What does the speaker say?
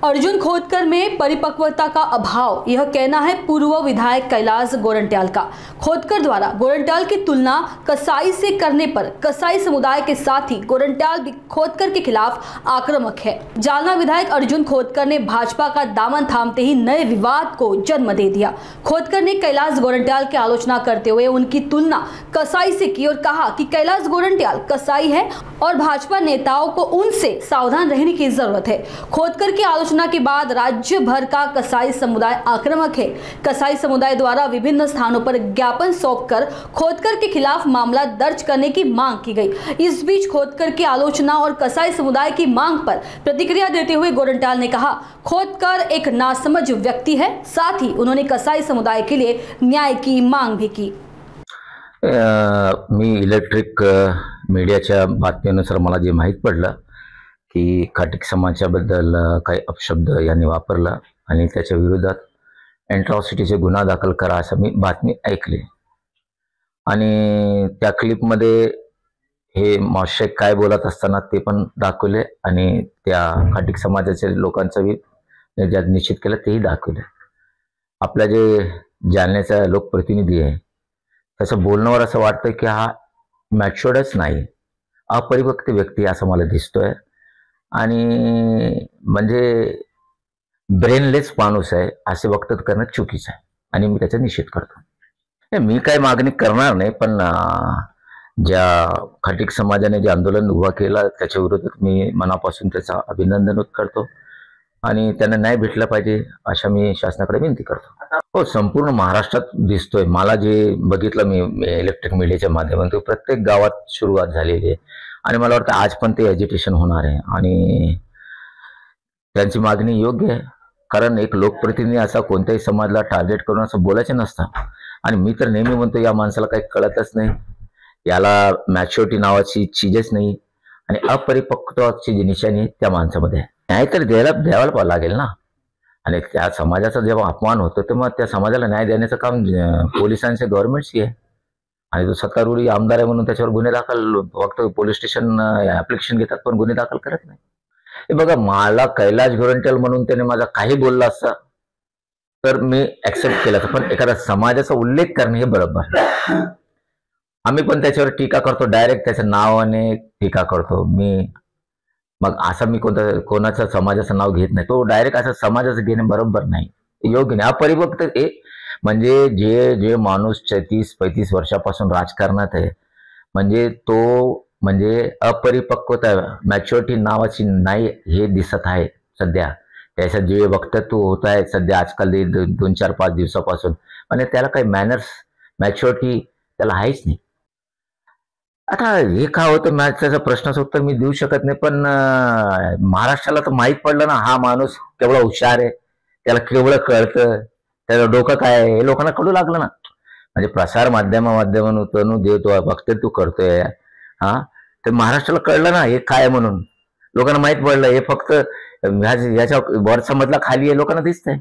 अर्जुन खोतकर में परिपक्वता का अभाव, यह कहना है पूर्व विधायक कैलाश गोरंट्याल का। खोतकर द्वारा गोरंट्याल की तुलना कसाई से करने पर कसाई समुदाय के साथ ही गोरंट्याल भी खोतकर के खिलाफ आक्रामक है। जालना विधायक अर्जुन खोतकर ने भाजपा का दामन थामते ही नए विवाद को जन्म दे दिया। खोतकर ने कैलाश गोरंट्याल की आलोचना करते हुए उनकी तुलना कसाई से की और कहा कि कैलाश गोरंट्याल कसाई है और भाजपा नेताओं को उनसे सावधान रहने की जरूरत है। खोतकर की आलोचना के बाद राज्य भर का कसाई समुदाय आक्रामक है। कसाई समुदाय द्वारा विभिन्न स्थानों पर ज्ञापन सौंपकर खोतकर के खिलाफ मामला दर्ज करने की मांग की गई। इस बीच खोतकर की आलोचना और कसाई समुदाय की मांग पर प्रतिक्रिया देते हुए गोरंट्याल ने कहा, खोतकर एक नासमझ व्यक्ति है। साथ ही उन्होंने कसाई समुदाय के लिए न्याय की मांग भी की। मी इलेक्ट्रिक मीडियाच्या बातमीनुसार मला जे माहीत पडलं की खाटीक समाजाबद्दल काही अपशब्द यांनी वापरला आणि त्याच्या विरोधात एट्रॉसिटीचे गुन्हा दाखल करा असं मी बातमी ऐकली आणि त्या क्लिपमध्ये हे मौशेक काय बोलत असताना ते पण दाखवले आणि त्या खाटीक समाजाच्या लोकांचं बी निश्चित केलं तेही दाखवले। आपल्या जे जालन्याचा लोकप्रतिनिधी आहे त्याचं बोलण्यावर असं वाटतं की हा मॅच्युअर्डच नाही, अपरिपक्व व्यक्ती असं मला दिसतोय आणि म्हणजे ब्रेनलेस माणूस आहे असे वक्तव्य करणं चुकीचं आहे आणि मी त्याचा निषेध करतो। मी काय मागणी करणार नाही, पण ज्या खाटीक समाजाने जे आंदोलन उभा केलं त्याच्या विरोधात मी मनापासून त्याचं अभिनंदन करतो आणि त्यांना न्याय भेटला पाहिजे अशा मी शासनाकडे विनंती करतो। हो, संपूर्ण महाराष्ट्रात दिसतोय, मला जे बघितलं मी इलेक्ट्रिक मीडियाच्या माध्यमातून प्रत्येक गावात सुरुवात झालेली आहे आणि मला वाटतं आज पण ते एजिटेशन होणार आहे आणि त्यांची मागणी योग्य आहे, कारण एक लोकप्रतिनिधी असा कोणत्याही समाजाला टार्गेट करून असं बोलायचं नसतं आणि मी तर नेहमी म्हणतो या माणसाला काही कळतच नाही, याला मॅच्युरिटी नावाची चीजच नाही आणि अपरिपक्वताची जी निशाणी त्या माणसामध्ये न्याय तर द्यायला लागेल ना। आणि त्या समाजाचा जेव्हा अपमान होतो तेव्हा त्या समाजाला न्याय देण्याचं काम पोलिसांचे गव्हर्नमेंटची आहे आणि तो सत्तारूढी आमदार आहे म्हणून त्याच्यावर गुन्हे दाखल फक्त पोलीस स्टेशन ऍप्लिकेशन घेतात पण गुन्हे दाखल करत नाही। हे बघा, मला कैलाश गोरंट्याल म्हणून त्याने माझा काही बोलला असता तर मी ऍक्सेप्ट केलं, पण एखादा समाजाचा उल्लेख करणे हे बरोबर। आम्ही पण त्याच्यावर टीका करतो, डायरेक्ट त्याच्या नावाने टीका करतो मी, मग असं मी कोणाचं समाजाचं नाव घेत नाही, तो डायरेक्ट असं समाजाचं घेणे बरोबर नाही, योग्य नाही। अपरिपक्व म्हणजे जे माणूस 34-35 वर्षापासून राजकारणात आहे म्हणजे तो म्हणजे अपरिपक्वता मॅच्युरिटी नावाची नाही हे दिसत आहे सध्या। त्याचं जे वक्तव्य होत आहे सध्या आजकाल 2-4-5 दिवसापासून आणि त्याला काही मॅनर्स मॅच्युरिटी त्याला आहेच नाही। आता हे का होतं त्याचा प्रश्नाचं उत्तर मी देऊ शकत नाही, पण महाराष्ट्राला तर माहीत पडलं ना हा माणूस केवढा हुशार आहे, त्याला केवढं कळतं, त्याचं डोकं काय आहे हे लोकांना कळू लागलं ना। म्हणजे प्रसार माध्यमातून जे तो वक्तव्य तू करतोय हा तर महाराष्ट्राला कळलं ना हे काय म्हणून, लोकांना माहीत पडलं। हे फक्त याच्या वरचा मधला खाली आहे लोकांना दिसतंय।